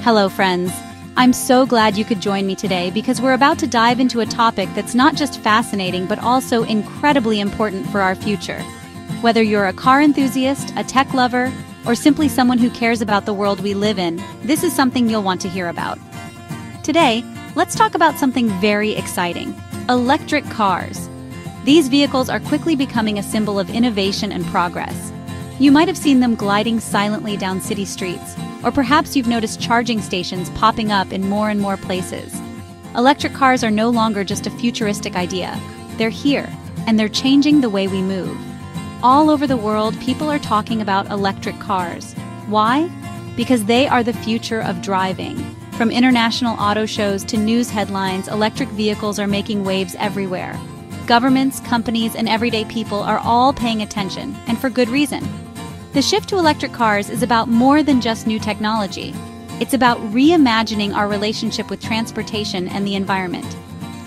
Hello, friends. I'm so glad you could join me today because we're about to dive into a topic that's not just fascinating but also incredibly important for our future. Whether you're a car enthusiast, a tech lover, or simply someone who cares about the world we live in, this is something you'll want to hear about. Today, let's talk about something very exciting: electric cars. These vehicles are quickly becoming a symbol of innovation and progress. You might have seen them gliding silently down city streets, or perhaps you've noticed charging stations popping up in more and more places. Electric cars are no longer just a futuristic idea. They're here, and they're changing the way we move. All over the world, people are talking about electric cars. Why? Because they are the future of driving. From international auto shows to news headlines, electric vehicles are making waves everywhere. Governments, companies, and everyday people are all paying attention, and for good reason. The shift to electric cars is about more than just new technology. It's about reimagining our relationship with transportation and the environment.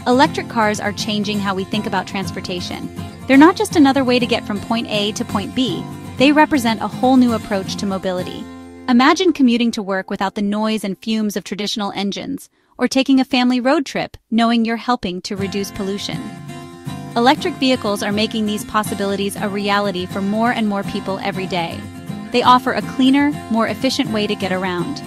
Electric cars are changing how we think about transportation. They're not just another way to get from point A to point B. They represent a whole new approach to mobility. Imagine commuting to work without the noise and fumes of traditional engines, or taking a family road trip knowing you're helping to reduce pollution. Electric vehicles are making these possibilities a reality for more and more people every day. They offer a cleaner, more efficient way to get around.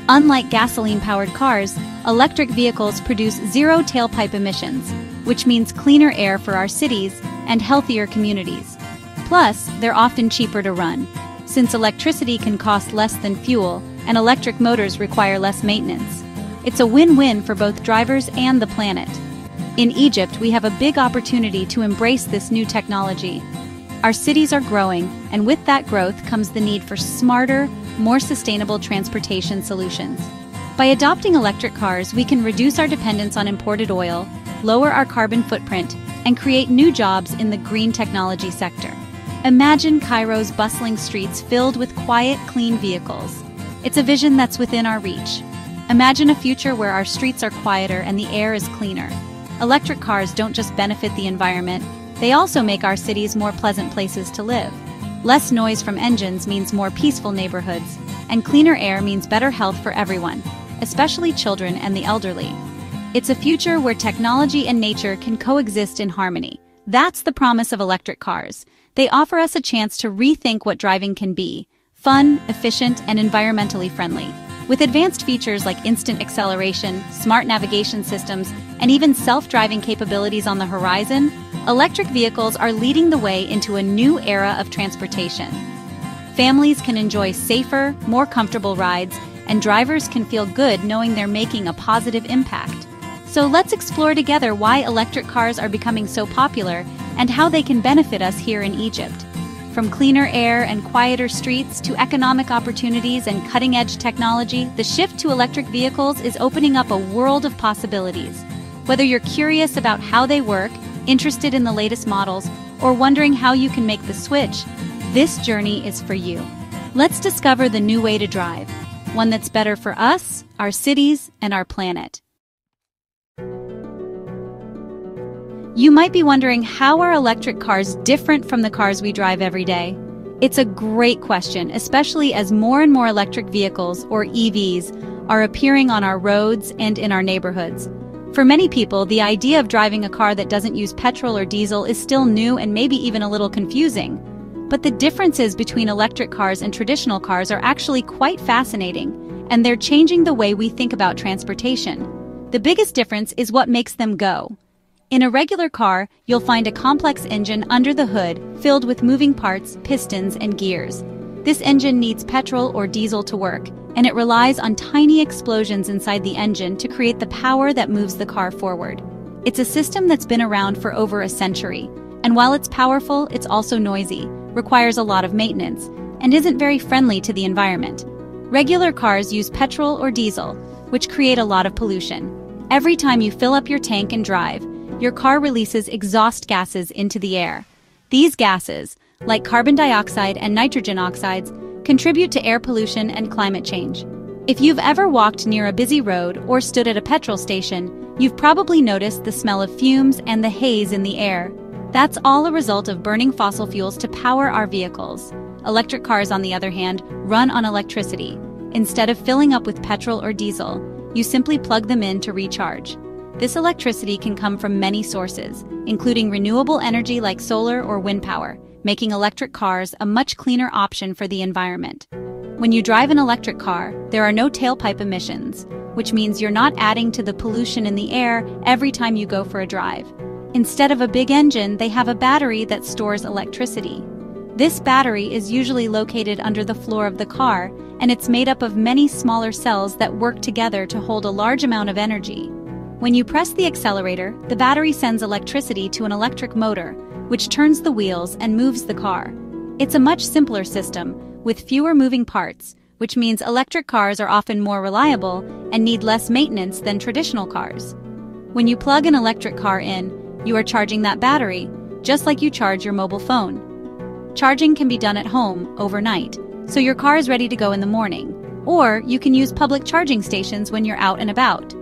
Unlike gasoline-powered cars, electric vehicles produce zero tailpipe emissions, which means cleaner air for our cities and healthier communities. Plus, they're often cheaper to run, since electricity can cost less than fuel and electric motors require less maintenance. It's a win-win for both drivers and the planet. In Egypt, we have a big opportunity to embrace this new technology. Our cities are growing, and with that growth comes the need for smarter, more sustainable transportation solutions. By adopting electric cars, we can reduce our dependence on imported oil, lower our carbon footprint, and create new jobs in the green technology sector. Imagine Cairo's bustling streets filled with quiet, clean vehicles. It's a vision that's within our reach. Imagine a future where our streets are quieter and the air is cleaner. Electric cars don't just benefit the environment, they also make our cities more pleasant places to live. Less noise from engines means more peaceful neighborhoods, and cleaner air means better health for everyone, especially children and the elderly. It's a future where technology and nature can coexist in harmony. That's the promise of electric cars. They offer us a chance to rethink what driving can be: fun, efficient, and environmentally friendly. With advanced features like instant acceleration, smart navigation systems, and even self-driving capabilities on the horizon, electric vehicles are leading the way into a new era of transportation. Families can enjoy safer, more comfortable rides, and drivers can feel good knowing they're making a positive impact. So let's explore together why electric cars are becoming so popular and how they can benefit us here in Egypt. From cleaner air and quieter streets to economic opportunities and cutting-edge technology, the shift to electric vehicles is opening up a world of possibilities. Whether you're curious about how they work, interested in the latest models, or wondering how you can make the switch, this journey is for you. Let's discover the new way to drive, one that's better for us, our cities, and our planet. You might be wondering, how are electric cars different from the cars we drive every day? It's a great question, especially as more and more electric vehicles, or EVs, are appearing on our roads and in our neighborhoods. For many people, the idea of driving a car that doesn't use petrol or diesel is still new and maybe even a little confusing. But the differences between electric cars and traditional cars are actually quite fascinating, and they're changing the way we think about transportation. The biggest difference is what makes them go. In a regular car, you'll find a complex engine under the hood filled with moving parts, pistons, and gears. This engine needs petrol or diesel to work, and it relies on tiny explosions inside the engine to create the power that moves the car forward. It's a system that's been around for over a century, and while it's powerful, it's also noisy, requires a lot of maintenance, and isn't very friendly to the environment. Regular cars use petrol or diesel, which create a lot of pollution. Every time you fill up your tank and drive, your car releases exhaust gases into the air. These gases, like carbon dioxide and nitrogen oxides, contribute to air pollution and climate change. If you've ever walked near a busy road or stood at a petrol station, you've probably noticed the smell of fumes and the haze in the air. That's all a result of burning fossil fuels to power our vehicles. Electric cars, on the other hand, run on electricity. Instead of filling up with petrol or diesel, you simply plug them in to recharge. This electricity can come from many sources, including renewable energy like solar or wind power, making electric cars a much cleaner option for the environment. When you drive an electric car, there are no tailpipe emissions, which means you're not adding to the pollution in the air every time you go for a drive. Instead of a big engine, they have a battery that stores electricity. This battery is usually located under the floor of the car, and it's made up of many smaller cells that work together to hold a large amount of energy. When you press the accelerator, the battery sends electricity to an electric motor, which turns the wheels and moves the car. It's a much simpler system, with fewer moving parts, which means electric cars are often more reliable and need less maintenance than traditional cars. When you plug an electric car in, you are charging that battery, just like you charge your mobile phone. Charging can be done at home overnight, so your car is ready to go in the morning, or you can use public charging stations when you're out and about.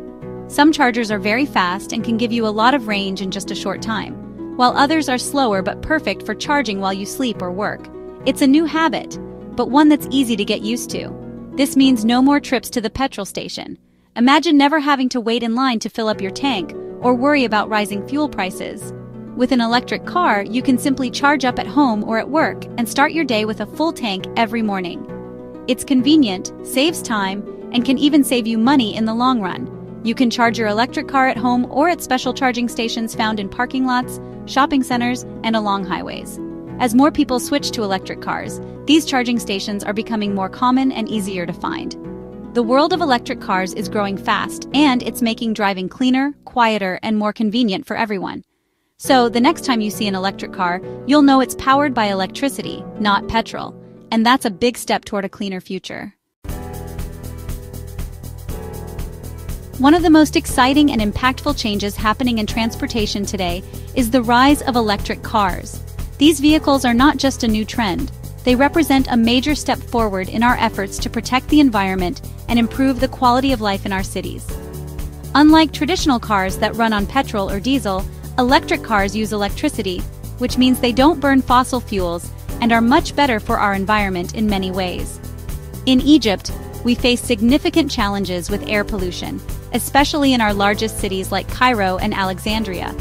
Some chargers are very fast and can give you a lot of range in just a short time, while others are slower but perfect for charging while you sleep or work. It's a new habit, but one that's easy to get used to. This means no more trips to the petrol station. Imagine never having to wait in line to fill up your tank or worry about rising fuel prices. With an electric car, you can simply charge up at home or at work and start your day with a full tank every morning. It's convenient, saves time, and can even save you money in the long run. You can charge your electric car at home or at special charging stations found in parking lots, shopping centers, and along highways. As more people switch to electric cars, these charging stations are becoming more common and easier to find. The world of electric cars is growing fast, and it's making driving cleaner, quieter, and more convenient for everyone. So, the next time you see an electric car, you'll know it's powered by electricity, not petrol. And that's a big step toward a cleaner future. One of the most exciting and impactful changes happening in transportation today is the rise of electric cars. These vehicles are not just a new trend. They represent a major step forward in our efforts to protect the environment and improve the quality of life in our cities. Unlike traditional cars that run on petrol or diesel, electric cars use electricity, which means they don't burn fossil fuels and are much better for our environment in many ways. In Egypt, we face significant challenges with air pollution, especially in our largest cities like Cairo and Alexandria.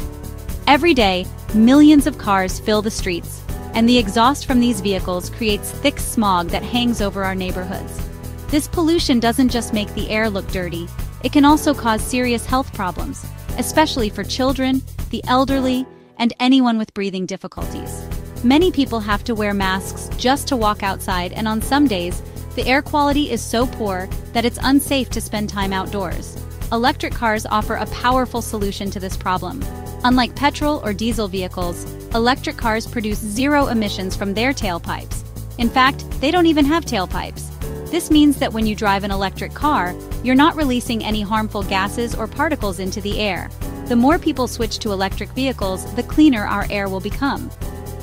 Every day, millions of cars fill the streets, and the exhaust from these vehicles creates thick smog that hangs over our neighborhoods. This pollution doesn't just make the air look dirty, it can also cause serious health problems, especially for children, the elderly, and anyone with breathing difficulties. Many people have to wear masks just to walk outside, and on some days, the air quality is so poor that it's unsafe to spend time outdoors. Electric cars offer a powerful solution to this problem. Unlike petrol or diesel vehicles, electric cars produce zero emissions from their tailpipes. In fact, they don't even have tailpipes. This means that when you drive an electric car, you're not releasing any harmful gases or particles into the air. The more people switch to electric vehicles, the cleaner our air will become.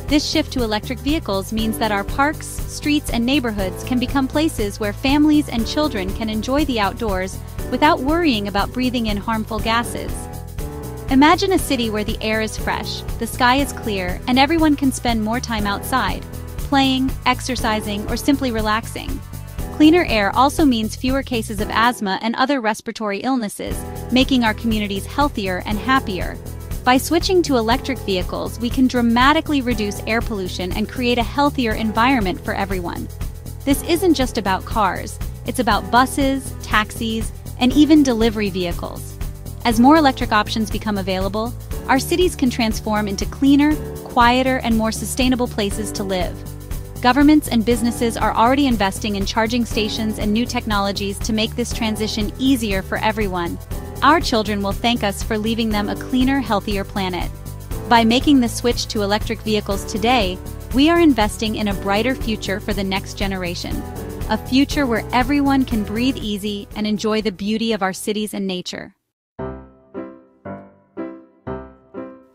This shift to electric vehicles means that our parks, streets, and neighborhoods can become places where families and children can enjoy the outdoors without worrying about breathing in harmful gases. Imagine a city where the air is fresh, the sky is clear, and everyone can spend more time outside, playing, exercising, or simply relaxing. Cleaner air also means fewer cases of asthma and other respiratory illnesses, making our communities healthier and happier. By switching to electric vehicles, we can dramatically reduce air pollution and create a healthier environment for everyone. This isn't just about cars, it's about buses, taxis, and even delivery vehicles. As more electric options become available, our cities can transform into cleaner, quieter, and more sustainable places to live. Governments and businesses are already investing in charging stations and new technologies to make this transition easier for everyone. Our children will thank us for leaving them a cleaner, healthier planet. By making the switch to electric vehicles today, we are investing in a brighter future for the next generation. A future where everyone can breathe easy and enjoy the beauty of our cities and nature.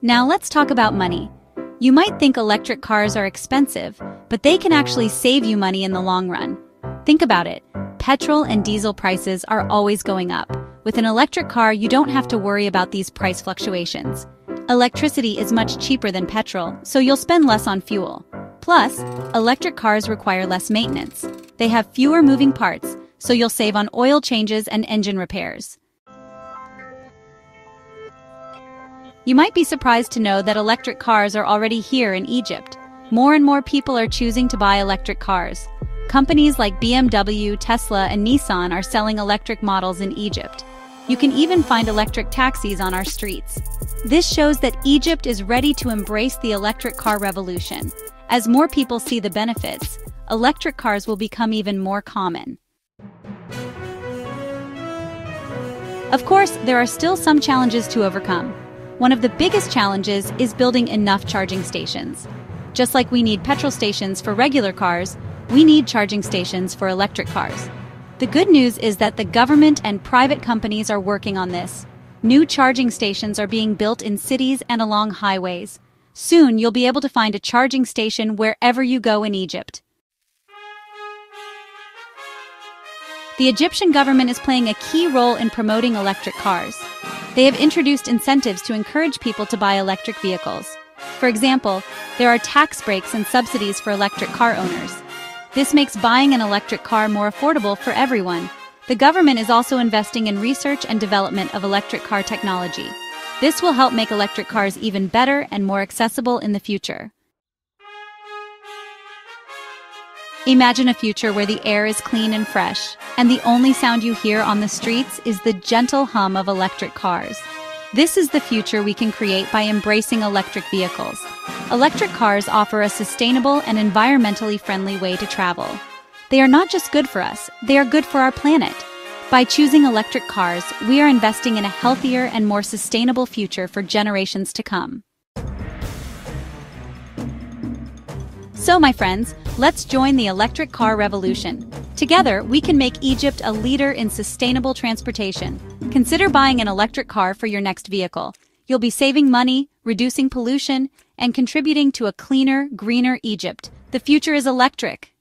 Now let's talk about money. You might think electric cars are expensive, but they can actually save you money in the long run. Think about it. Petrol and diesel prices are always going up. With an electric car, you don't have to worry about these price fluctuations. Electricity is much cheaper than petrol, so you'll spend less on fuel. Plus, electric cars require less maintenance. They have fewer moving parts, so you'll save on oil changes and engine repairs. You might be surprised to know that electric cars are already here in Egypt. More and more people are choosing to buy electric cars. Companies like BMW, Tesla, and Nissan are selling electric models in Egypt. You can even find electric taxis on our streets. This shows that Egypt is ready to embrace the electric car revolution. As more people see the benefits, electric cars will become even more common. Of course, there are still some challenges to overcome. One of the biggest challenges is building enough charging stations. Just like we need petrol stations for regular cars, we need charging stations for electric cars. The good news is that the government and private companies are working on this. New charging stations are being built in cities and along highways. Soon, you'll be able to find a charging station wherever you go in Egypt. The Egyptian government is playing a key role in promoting electric cars. They have introduced incentives to encourage people to buy electric vehicles. For example, there are tax breaks and subsidies for electric car owners. This makes buying an electric car more affordable for everyone. The government is also investing in research and development of electric car technology. This will help make electric cars even better and more accessible in the future. Imagine a future where the air is clean and fresh, and the only sound you hear on the streets is the gentle hum of electric cars. This is the future we can create by embracing electric vehicles. Electric cars offer a sustainable and environmentally friendly way to travel. They are not just good for us, they are good for our planet. By choosing electric cars, we are investing in a healthier and more sustainable future for generations to come. So, my friends, let's join the electric car revolution. Together, we can make Egypt a leader in sustainable transportation. Consider buying an electric car for your next vehicle. You'll be saving money, reducing pollution, and contributing to a cleaner, greener Egypt. The future is electric.